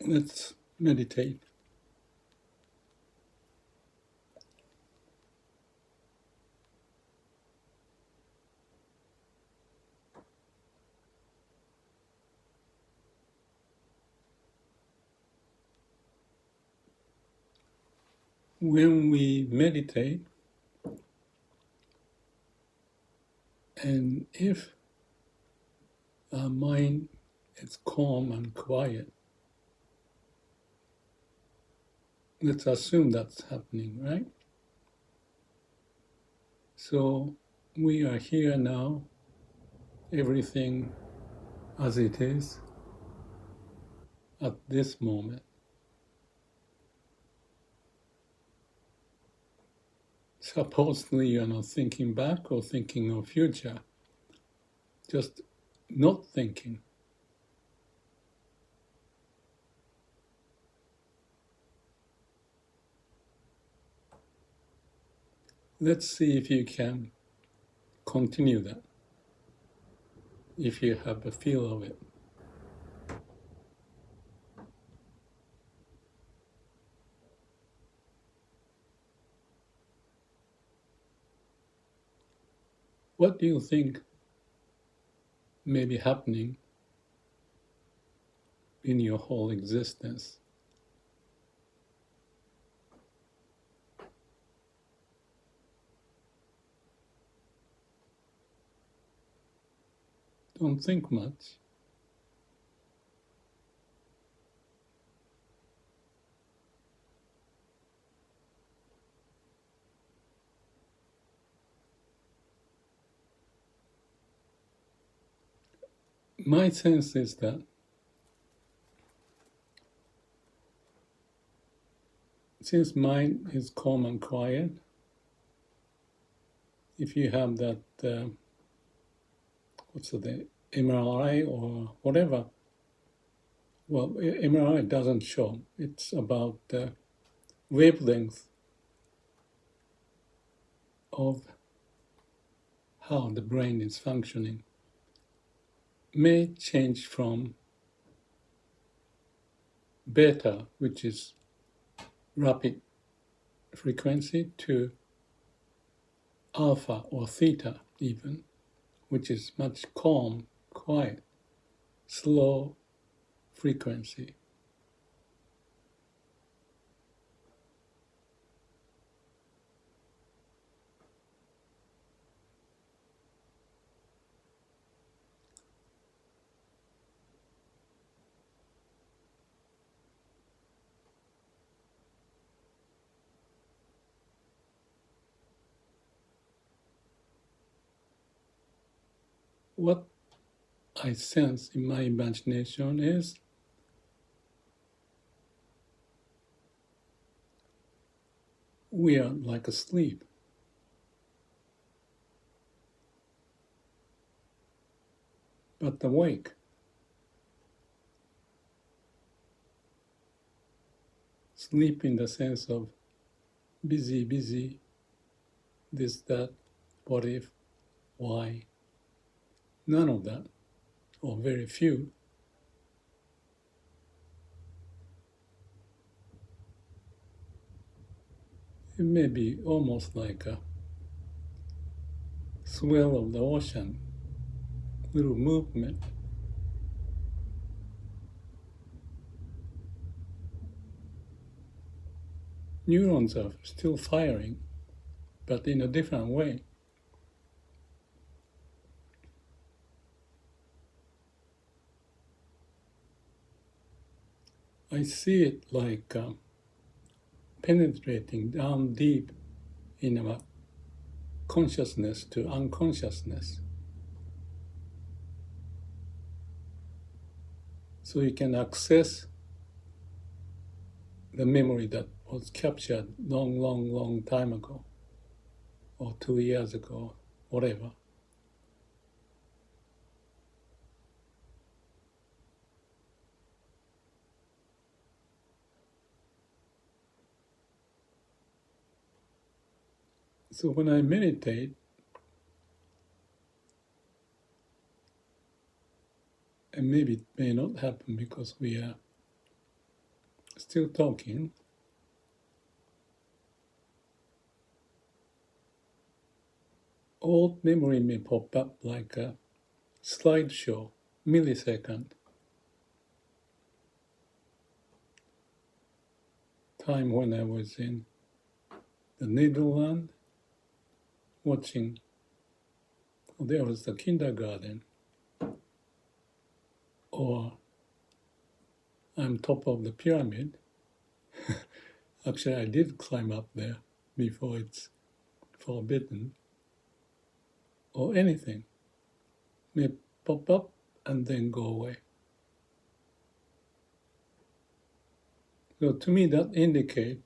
Let's meditate. When we meditate, and if our mind is calm and quiet, let's assume that's happening, right? So we are here now, everything as it is at this moment. Supposedly you're not thinking back or thinking of future, just not thinking. Let's see if you can continue that, if you have a feel of it. What do you think may be happening in your whole existence? Don't think much. My sense is that since mind is calm and quiet, if you have that, the MRI or whatever, well, MRI doesn't show. It's about the wavelength of how the brain is functioning may change from beta, which is rapid frequency, to alpha or theta even, which is much calm, quiet, slow frequency. What I sense in my imagination is we are like asleep. But awake. Sleep in the sense of busy, this, that, what if, why. None of that, or very few. It may be almost like a swell of the ocean, little movement. Neurons are still firing, but in a different way. I see it like penetrating down deep in our consciousness to unconsciousness. So you can access the memory that was captured long time ago, or 2 years ago, whatever. So when I meditate, and maybe it may not happen because we are still talking, old memory may pop up like a slideshow, millisecond. Time when I was in the Netherlands watching, there was the kindergarten, or I'm top of the pyramid. Actually, I did climb up there before it's forbidden, or anything may pop up and then go away. So to me, that indicates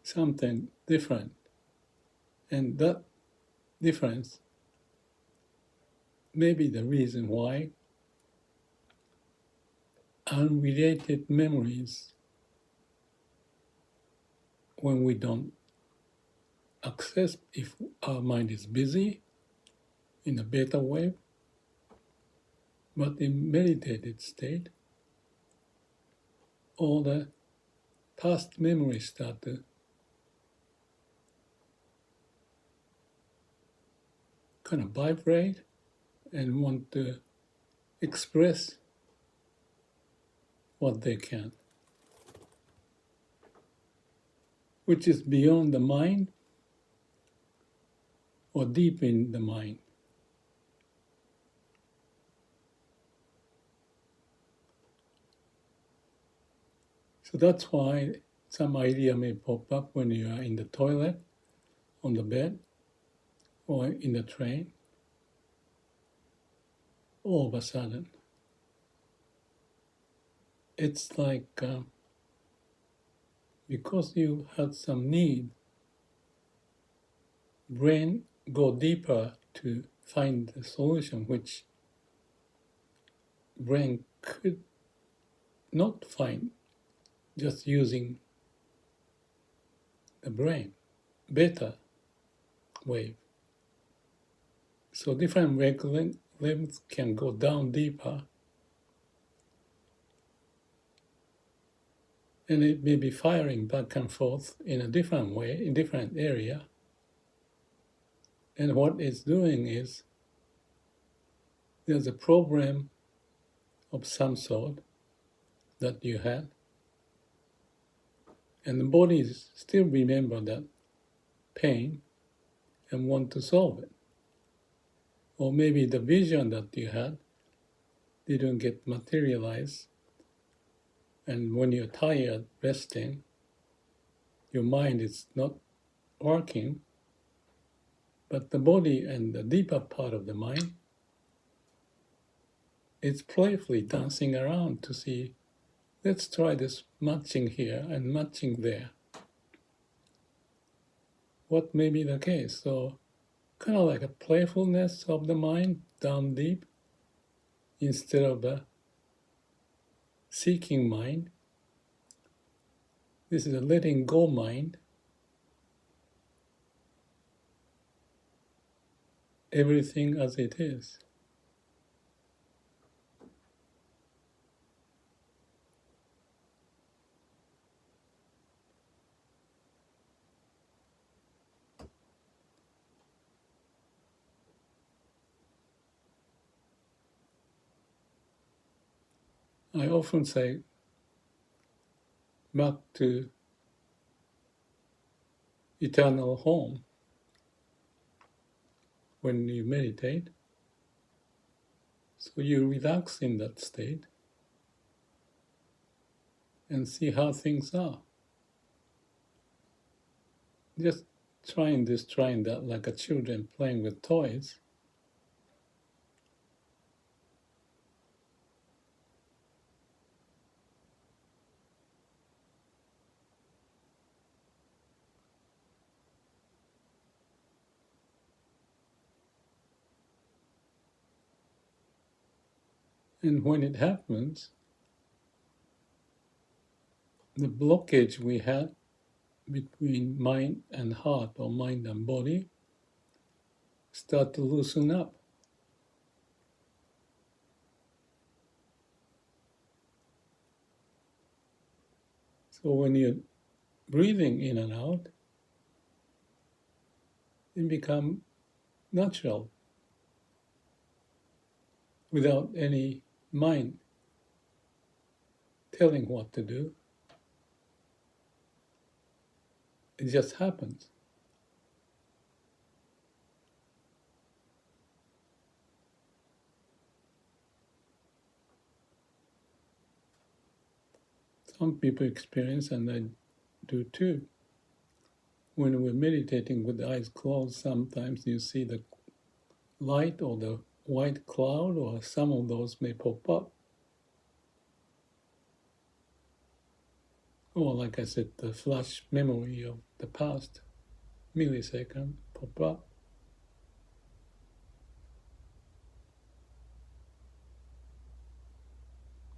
something different. And that difference may be the reason why unrelated memories, when we don't access, if our mind is busy in a beta wave, but in meditated state, all the past memories start to kind of vibrate and want to express what they can, which is beyond the mind or deep in the mind. So that's why some idea may pop up when you are in the toilet, on the bed, or in the train. All of a sudden, it's like because you had some need, brain go deeper to find the solution, which brain could not find just using the brain, beta wave. So different wavelengths can go down deeper, and it may be firing back and forth in a different way, in different area. And what it's doing is there's a problem of some sort that you had, and the body still remember that pain and want to solve it. Or maybe the vision that you had didn't get materialized, and when you're tired, resting, your mind is not working, but the body and the deeper part of the mind is playfully dancing around to see, let's try this matching here and matching there. What may be the case? So kind of like a playfulness of the mind down deep instead of a seeking mind. This is a letting go mind. Everything as it is. I often say, back to eternal home when you meditate. So you relax in that state and see how things are. Just trying this, trying that, like a children playing with toys. And when it happens, the blockage we had between mind and heart or mind and body start to loosen up. So when you're breathing in and out, it becomes natural without any mind telling what to do. It just happens. Some people experience, and I do too. When we're meditating with the eyes closed, sometimes you see the light or the white cloud, or some of those may pop up. Or, like I said, the flash memory of the past millisecond pop up.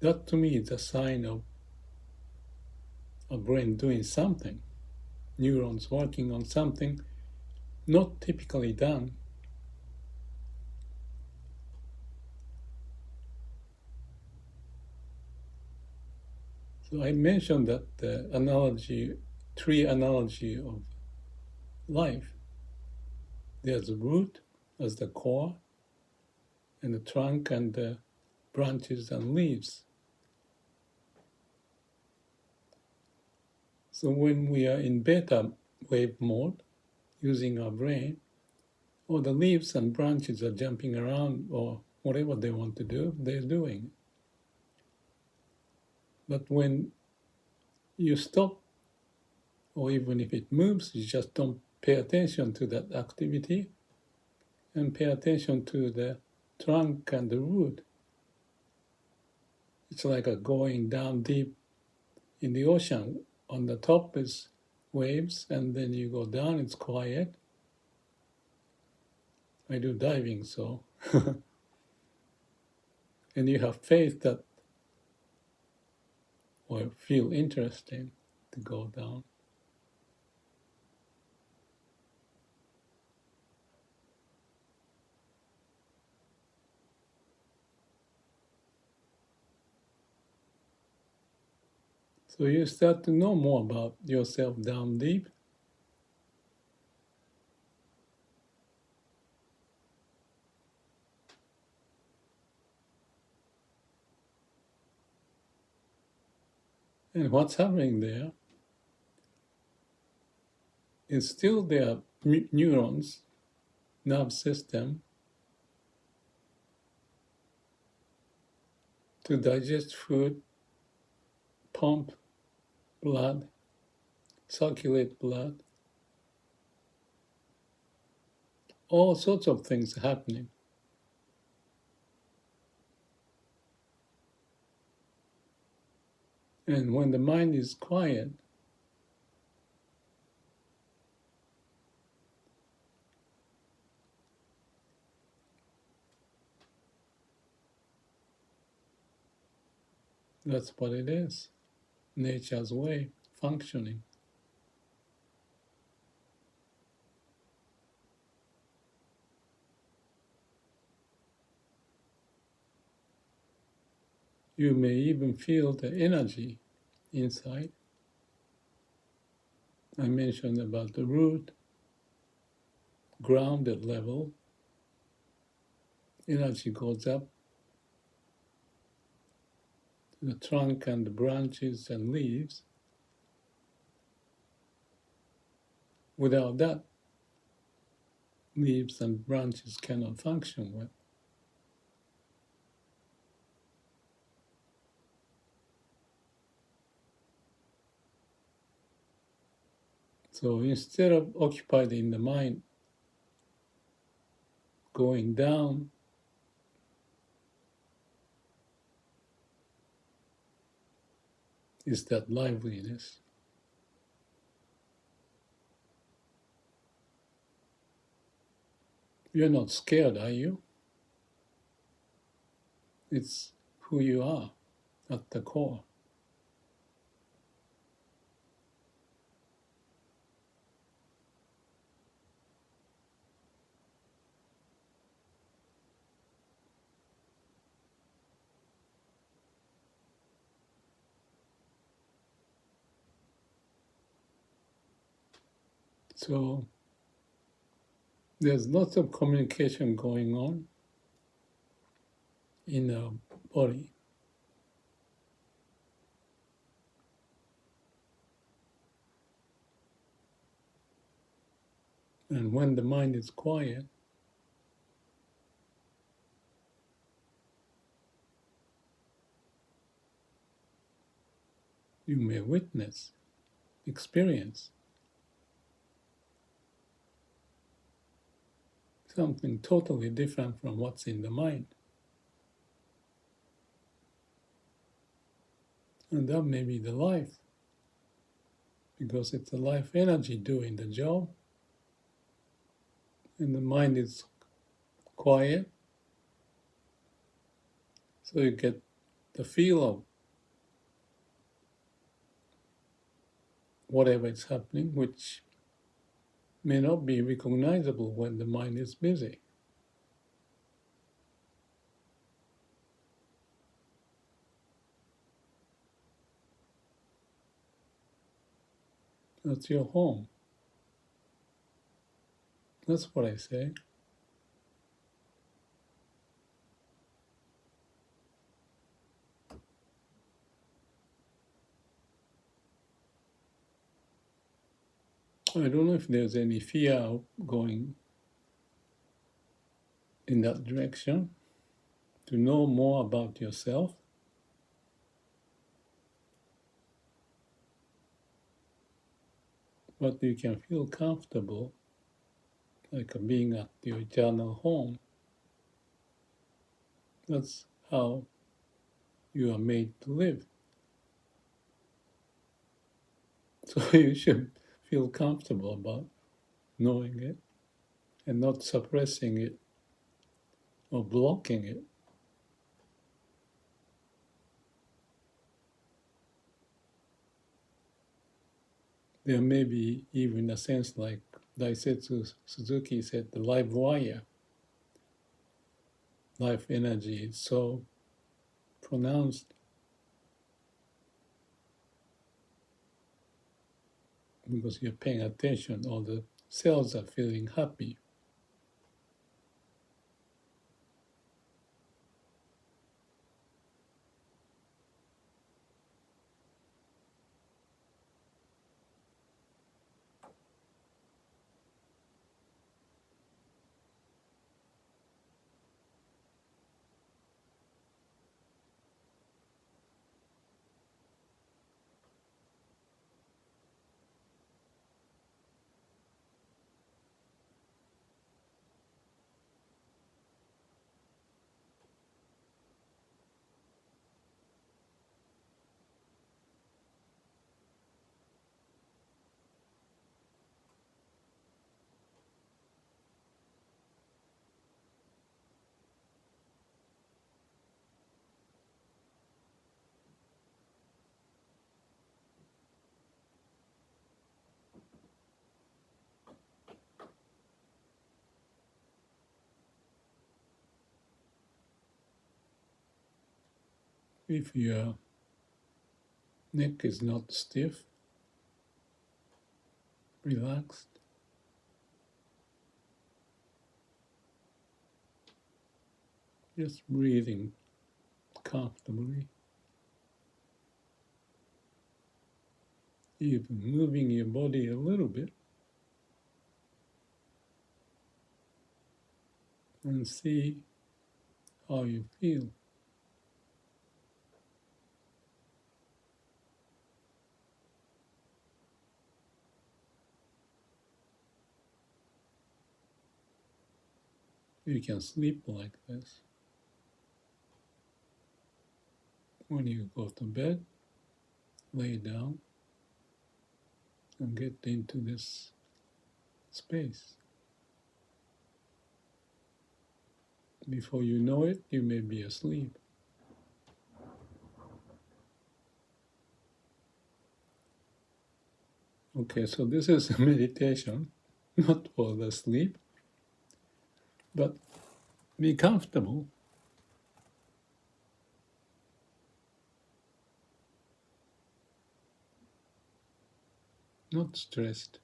That to me is a sign of a brain doing something, neurons working on something not typically done. So I mentioned that the tree analogy of life. There's the root as the core, and the trunk and the branches and leaves. So when we are in beta wave mode, using our brain, or the leaves and branches are jumping around or whatever they want to do, they're doing. But when you stop, or even if it moves, you just don't pay attention to that activity and pay attention to the trunk and the root. It's like a going down deep in the ocean. On the top is waves, and then you go down, it's quiet. I do diving, so. And you have faith that, or feel interesting to go down. So you start to know more about yourself down deep. And what's happening there is still there are neurons, nerve system, to digest food, pump blood, circulate blood. All sorts of things happening. And when the mind is quiet, that's what it is. Nature's way, functioning. You may even feel the energy inside. I mentioned about the root, grounded level. Energy goes up to the trunk and the branches and leaves. Without that, leaves and branches cannot function well. So instead of occupied in the mind, going down, is that liveliness. You're not scared, are you? It's who you are at the core. So there's lots of communication going on in our body. And when the mind is quiet, you may witness, experience something totally different from what's in the mind. And that may be the life, because it's the life energy doing the job, and the mind is quiet, so you get the feel of whatever is happening, which may not be recognizable when the mind is busy. That's your home. That's what I say. I don't know if there's any fear of going in that direction, to know more about yourself. But you can feel comfortable, like being at your eternal home. That's how you are made to live. So you should feel comfortable about knowing it and not suppressing it or blocking it. There may be even a sense like Daisetsu Suzuki said, the live wire. Life energy is so pronounced because you're paying attention, all the cells are feeling happy. If your neck is not stiff, relaxed, just breathing comfortably, even moving your body a little bit, and see how you feel. You can sleep like this. When you go to bed, lay down and get into this space. Before you know it, you may be asleep. Okay, so this is a meditation, not for the sleep, but be comfortable. Not stressed.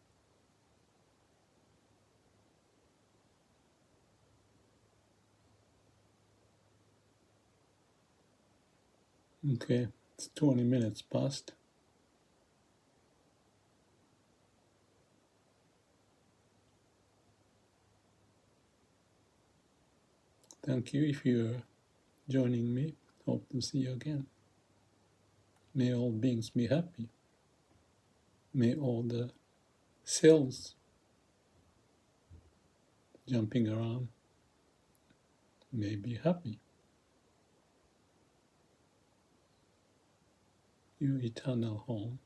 Okay, it's 20 minutes past. Thank you if you're joining me. Hope to see you again. May all beings be happy. May all the cells jumping around may be happy. Your eternal home.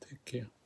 Take care.